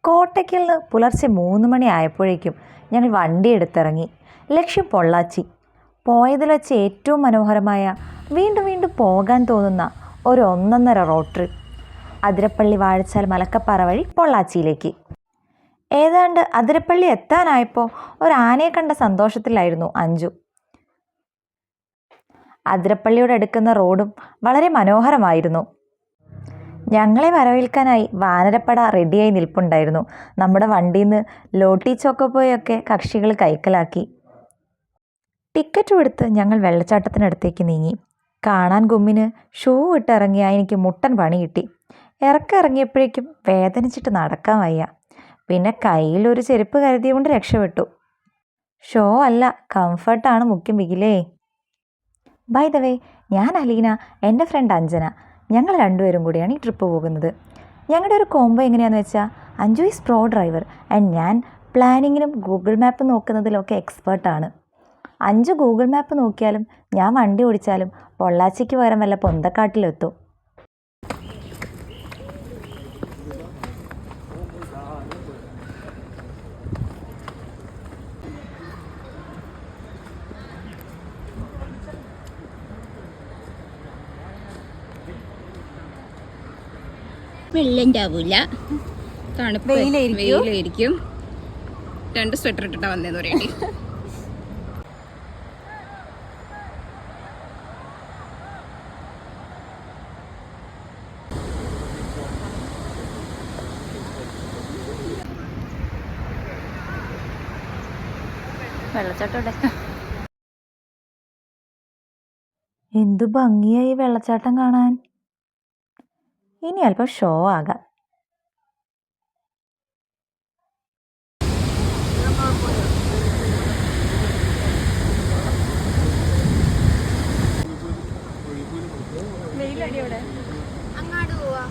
കോട്ടയ്ക്കൽ നിന്ന് പുലർച്ചെ 3 മണി ആയപ്പോഴേക്കും ഞങ്ങൾ വണ്ടി എടുത്തിറങ്ങി. ലക്ഷ്യം പൊള്ളാച്ചി. പോയതിൽ വെച്ച് ഏറ്റവും മനോഹരമായ, വീണ്ടും വീണ്ടും പോകാൻ തോന്നുന്ന ഒരു ഒന്നൊന്നര റോഡ് ട്രിപ്പ്. അതിരപ്പള്ളി വാഴച്ചാൽ മലക്കപ്പാറ വഴി പൊള്ളാച്ചിയിലേക്ക്. ഏതാണ്ട് അതിരപ്പള്ളി എത്താനായപ്പോൾ ഒരു ആനയെ കണ്ട സന്തോഷത്തിലായിരുന്നു അഞ്ജു. അതിരപ്പള്ളിയോട് അടുക്കുന്ന റോഡും വളരെ മനോഹരമായിരുന്നു. ഞങ്ങളെ വരവേൽക്കാനായി വാനരപ്പട റെഡിയായി നിൽപ്പുണ്ടായിരുന്നു. നമ്മുടെ വണ്ടിയിൽ നിന്ന് ലോട്ടി ചോക്കോപ്പോയൊക്കെ കക്ഷികൾ കൈക്കലാക്കി. ടിക്കറ്റും എടുത്ത് ഞങ്ങൾ വെള്ളച്ചാട്ടത്തിനടുത്തേക്ക് നീങ്ങി. കാണാൻ ഗുമ്മിന് ഷൂ ഇട്ടിറങ്ങിയ എനിക്ക് മുട്ടൻ പണി കിട്ടി. ഇറങ്ങിയപ്പോഴേക്കും വേദനിച്ചിട്ട് നടക്കാൻ വയ്യ. പിന്നെ കയ്യിലൊരു ചെരുപ്പ് കരുതിയുകൊണ്ട് രക്ഷപ്പെട്ടു. ഷോ അല്ല, കംഫർട്ടാണ് മുഖ്യം ബിഗിലേ. ബൈ ദ വേ, ഞാൻ അലീന, എൻ്റെ ഫ്രണ്ട് അഞ്ജന. ഞങ്ങൾ രണ്ടുപേരും കൂടിയാണ് ഈ ട്രിപ്പ് പോകുന്നത്. ഞങ്ങളുടെ ഒരു കോംബോ എങ്ങനെയാണെന്ന് വെച്ചാൽ, Anju is pro driver and ഞാൻ പ്ലാനിങ്ങിനും ഗൂഗിൾ മാപ്പ് നോക്കുന്നതിലൊക്കെ എക്സ്പേർട്ടാണ്. അഞ്ജു ഗൂഗിൾ മാപ്പ് നോക്കിയാലും ഞാൻ വണ്ടി ഓടിച്ചാലും പൊള്ളാച്ചിക്ക് പകരം വല്ല പൊന്തക്കാട്ടിലെത്തും. വെള്ളണ്ടാവൂല, തണുപ്പ് വെയിലായിരിക്കും. 2 സ്വെറ്റർ ഇട്ടിട്ടാ വന്നേന്ന് പറയണ്ടേ. വെള്ളച്ചാട്ടം എന്തു ഭംഗിയായി വെള്ളച്ചാട്ടം കാണാൻ. ഇനി അല്പം ഷോ ആകാം. അങ്ങാട് പോവാ.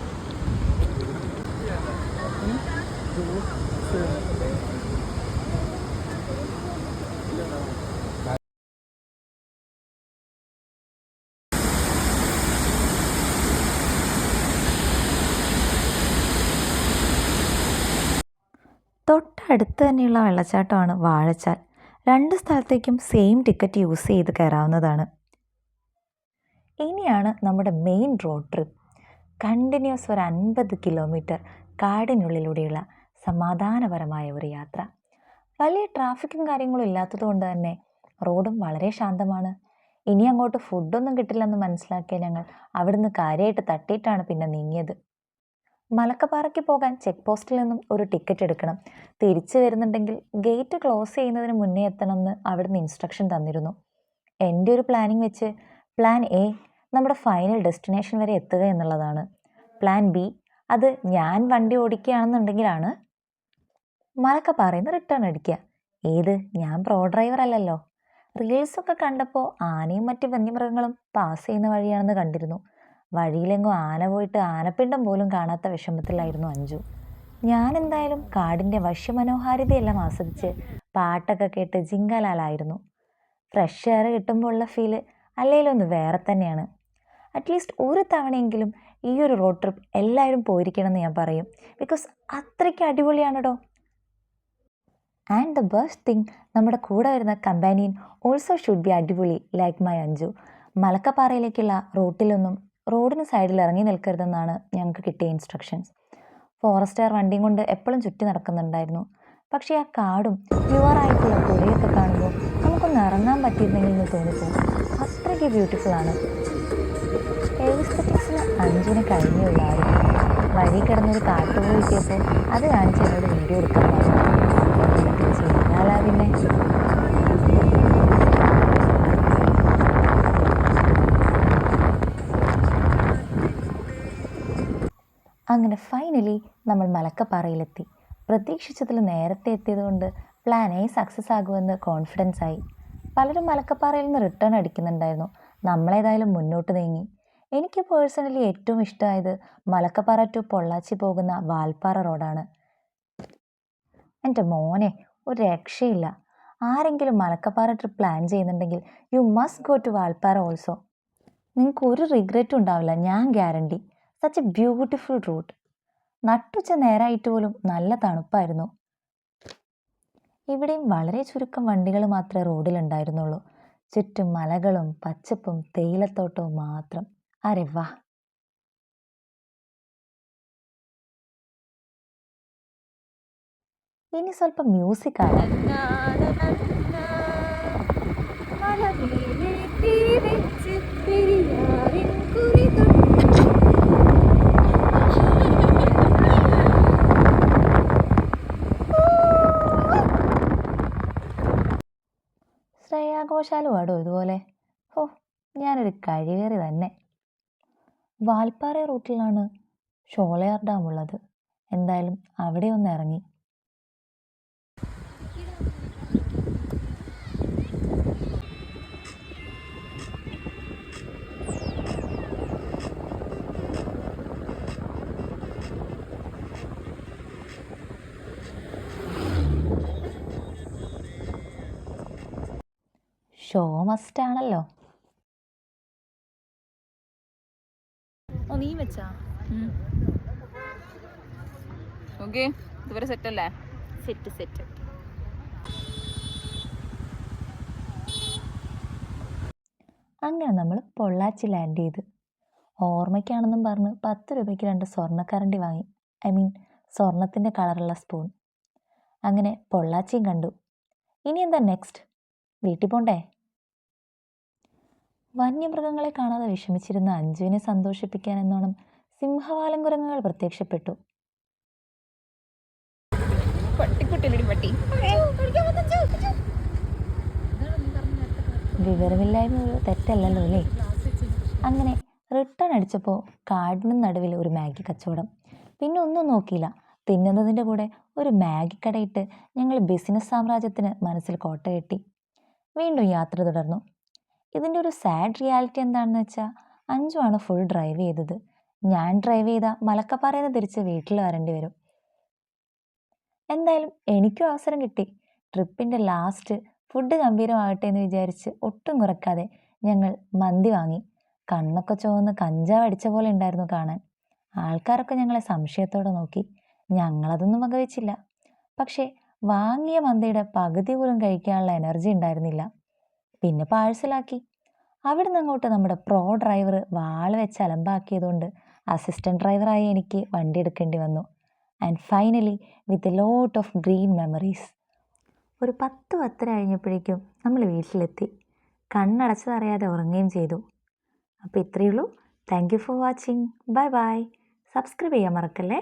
തൊട്ടടുത്ത് തന്നെയുള്ള വെള്ളച്ചാട്ടമാണ് വാഴച്ചാൽ. 2 സ്ഥലത്തേക്കും സെയിം ടിക്കറ്റ് യൂസ് ചെയ്ത് കയറാവുന്നതാണ്. ഇനിയാണ് നമ്മുടെ മെയിൻ റോഡ് ട്രിപ്പ്. കണ്ടിന്യൂസ് ഒരു 50 കിലോമീറ്റർ കാടിനുള്ളിലൂടെയുള്ള സമാധാനപരമായ ഒരു യാത്ര. വലിയ ട്രാഫിക്കും കാര്യങ്ങളും ഇല്ലാത്തതുകൊണ്ട് തന്നെ റോഡും വളരെ ശാന്തമാണ്. ഇനി അങ്ങോട്ട് ഫുഡൊന്നും കിട്ടില്ലെന്ന് മനസ്സിലാക്കിയ ഞങ്ങൾ അവിടുന്ന് കാര്യമായിട്ട് തട്ടിയിട്ടാണ് പിന്നെ നീങ്ങിയത്. മലക്കപ്പാറയ്ക്ക് പോകാൻ ചെക്ക് പോസ്റ്റിൽ നിന്നും ഒരു ടിക്കറ്റ് എടുക്കണം. തിരിച്ചു വരുന്നുണ്ടെങ്കിൽ ഗേറ്റ് ക്ലോസ് ചെയ്യുന്നതിന് മുന്നേ എത്തണമെന്ന് അവിടുന്ന് ഇൻസ്ട്രക്ഷൻ തന്നിരുന്നു. എൻ്റെ ഒരു പ്ലാനിങ് വെച്ച് പ്ലാൻ എ നമ്മുടെ ഫൈനൽ ഡെസ്റ്റിനേഷൻ വരെ എത്തുക എന്നുള്ളതാണ്. പ്ലാൻ ബി, അത് ഞാൻ വണ്ടി ഓടിക്കുകയാണെന്നുണ്ടെങ്കിലാണ് മലക്കപ്പാറയിൽ നിന്ന് റിട്ടേൺ അടിക്കുക. ഏത്, ഞാൻ പ്രോ ഡ്രൈവർ അല്ലല്ലോ. റീൽസൊക്കെ കണ്ടപ്പോൾ ആനയും മറ്റ് വന്യമൃഗങ്ങളും പാസ് ചെയ്യുന്ന വഴിയാണെന്ന് കണ്ടിരുന്നു. വഴിയിലെങ്ങും ആന പോയിട്ട് ആനപ്പിണ്ടം പോലും കാണാത്ത വിഷമത്തിലായിരുന്നു അഞ്ജു. ഞാൻ എന്തായാലും കാടിൻ്റെ വശ്യമനോഹാരിതയെല്ലാം ആസ്വദിച്ച് പാട്ടൊക്കെ കേട്ട് ജിങ്കലാലായിരുന്നു. ഫ്രഷ് എയർ കിട്ടുമ്പോൾ ഉള്ള ഫീല് അല്ലെങ്കിലൊന്ന് വേറെ തന്നെയാണ്. അറ്റ്ലീസ്റ്റ് ഒരു തവണയെങ്കിലും ഈ ഒരു റോഡ് ട്രിപ്പ് എല്ലാവരും പോയിരിക്കണമെന്ന് ഞാൻ പറയും. ബിക്കോസ് അത്രയ്ക്ക് അടിപൊളിയാണല്ലോ. ആൻഡ് ദ ബെസ്റ്റ് തിങ്, നമ്മുടെ കൂടെ വരുന്ന കമ്പാനിയൻ ഓൾസോ ഷുഡ് ബി അടിപൊളി ലൈക്ക് മൈ അഞ്ജു. മലക്കപ്പാറയിലേക്കുള്ള റോഡിന് സൈഡിൽ ഇറങ്ങി നിൽക്കരുതെന്നാണ് ഞങ്ങൾക്ക് കിട്ടിയ ഇൻസ്ട്രക്ഷൻസ്. ഫോറസ്റ്റുകാർ വണ്ടിയും കൊണ്ട് എപ്പോഴും ചുറ്റി നടക്കുന്നുണ്ടായിരുന്നു. പക്ഷേ ആ കാടും പ്യുവറായിട്ടുള്ള പുഴയൊക്കെ കാണുമ്പോൾ നമുക്കൊന്ന് ഇറങ്ങാൻ പറ്റിയിരുന്നെങ്കിൽ എന്ന് തോന്നിപ്പോകും. അത്രയ്ക്ക് ബ്യൂട്ടിഫുള്ളാണ്. എയ്സ്തറ്റിക്സിന് അഞ്ജുവിന് കഴിഞ്ഞുള്ള ആരും വഴി കിടന്നൊരു കാട്ടുപൂ കിട്ടിയപ്പോൾ അത് കാണിച്ച് എന്നോട് വീഡിയോ എടുക്കാൻ പറഞ്ഞു. ചെയ്യാനാലാ പിന്നെ. അങ്ങനെ ഫൈനലി നമ്മൾ മലക്കപ്പാറയിലെത്തി. പ്രതീക്ഷിച്ചതിൽ നേരത്തെ എത്തിയതുകൊണ്ട് പ്ലാൻ എ സക്സസ് ആകുമെന്ന് കോൺഫിഡൻസ് ആയി. പലരും മലക്കപ്പാറയിൽ നിന്ന് റിട്ടേൺ അടിക്കുന്നുണ്ടായിരുന്നു. നമ്മളേതായാലും മുന്നോട്ട് നീങ്ങി. എനിക്ക് പേഴ്സണലി ഏറ്റവും ഇഷ്ടമായത് മലക്കപ്പാറ ടു പൊള്ളാച്ചി പോകുന്ന വാൽപ്പാറ റോഡാണ്. എൻ്റെ മോനെ, ഒരു രക്ഷയില്ല. ആരെങ്കിലും മലക്കപ്പാറ ട്രിപ്പ് പ്ലാൻ ചെയ്യുന്നുണ്ടെങ്കിൽ you must go to Valparai also. നിങ്ങൾക്ക് ഒരു റിഗ്രറ്റും ഉണ്ടാവില്ല, ഞാൻ guarantee. Such a beautiful route. നട്ടുച്ച നേരായിട്ട് പോലും നല്ല തണുപ്പായിരുന്നു. ഇവിടെയും വളരെ ചുരുക്കം വണ്ടികൾ മാത്രമേ റോഡിലുണ്ടായിരുന്നുള്ളൂ. ചുറ്റും മലകളും പച്ചപ്പും തേയിലത്തോട്ടവും മാത്രം. അരെ വാ! ഇനി സ്വല്പം മ്യൂസിക് ആവാം. ശ്രേയാ ഘോഷാലും പാടോ ഇതുപോലെ? ഓ, ഞാനൊരു കഴിവേറി തന്നെ. വാൽപ്പാറ റൂട്ടിലാണ് ഷോളയാർ ഡാം ഉള്ളത്. എന്തായാലും അവിടെ ഒന്ന് ഇറങ്ങി. ഷോ മസ്റ്റ് ആണല്ലോ. നീ വെച്ചാ ഓക്കെ, ഇതുവരെ സെറ്റ് അല്ലേ? സെറ്റ്. അങ്ങനെ നമ്മൾ പൊള്ളാച്ചി ലാൻഡ് ചെയ്ത്. ഓർമ്മയ്ക്കാണെന്നും പറഞ്ഞ് 10 രൂപയ്ക്ക് 2 സ്വർണ്ണക്കരണ്ടി വാങ്ങി. ഐ മീൻ സ്വർണത്തിൻ്റെ കളറുള്ള സ്പൂൺ. അങ്ങനെ പൊള്ളാച്ചിയും കണ്ടു. ഇനി എന്താ നെക്സ്റ്റ്? വീട്ടിൽ പോണ്ടേ? വന്യമൃഗങ്ങളെ കാണാതെ വിഷമിച്ചിരുന്ന അഞ്ജുവിനെ സന്തോഷിപ്പിക്കാൻ എന്നോണം സിംഹവാലൻ കുരങ്ങുകൾ പ്രത്യക്ഷപ്പെട്ടു. വിവരമില്ലായ്മ ഒരു തെറ്റല്ലല്ലോ അല്ലേ? അങ്ങനെ റിട്ടേൺ അടിച്ചപ്പോൾ കാടിന് നടുവിൽ ഒരു മാഗി കച്ചവടം. പിന്നെ ഒന്നും നോക്കിയില്ല, തിന്നുന്നതിൻ്റെ കൂടെ ഒരു മാഗി കടയിട്ട് ഞങ്ങൾ ബിസിനസ് സാമ്രാജ്യത്തിന് മനസ്സിൽ കോട്ട കെട്ടി. വീണ്ടും യാത്ര തുടർന്നു. ഇതിൻ്റെ ഒരു സാഡ് റിയാലിറ്റി എന്താണെന്ന് വെച്ചാൽ അഞ്ജു ആണ് ഫുൾ ഡ്രൈവ് ചെയ്തത്. ഞാൻ ഡ്രൈവ് ചെയ്താൽ മലക്കപ്പാറയിൽ നിന്ന് തിരിച്ച് വീട്ടിൽ വരേണ്ടി വരും. എന്തായാലും എനിക്കും അവസരം കിട്ടി. ട്രിപ്പിൻ്റെ ലാസ്റ്റ് ഫുഡ് ഗംഭീരമാകട്ടെ എന്ന് വിചാരിച്ച് ഒട്ടും കുറക്കാതെ ഞങ്ങൾ മന്തി വാങ്ങി. കണ്ണൊക്കെ ചുവന്ന് കഞ്ചാവ് അടിച്ച പോലെ ഉണ്ടായിരുന്നു കാണാൻ. ആൾക്കാരൊക്കെ ഞങ്ങളെ സംശയത്തോടെ നോക്കി. ഞങ്ങളതൊന്നും വകവെച്ചില്ല. പക്ഷേ വാങ്ങിയ മന്തിയുടെ പകുതി പോലും കഴിക്കാനുള്ള എനർജി ഉണ്ടായിരുന്നില്ല. പിന്നെ പാഴ്സലാക്കി. അവിടെ നിന്ന് അങ്ങോട്ട് നമ്മുടെ പ്രോ ഡ്രൈവർ വാള് വെച്ച് അലമ്പാക്കിയതുകൊണ്ട് അസിസ്റ്റൻറ്റ് ഡ്രൈവറായി എനിക്ക് വണ്ടി എടുക്കേണ്ടി വന്നു. And finally with a lot of green memories. ഒരു 10 കഴിഞ്ഞപ്പോഴേക്കും നമ്മൾ വീട്ടിലെത്തി. കണ്ണടച്ചതറിയാതെ ഉറങ്ങുകയും ചെയ്തു. അപ്പോൾ ഇത്രയേ ഉള്ളൂ. Thank you for watching. Bye bye. Subscribe ചെയ്യാൻ മറക്കല്ലേ.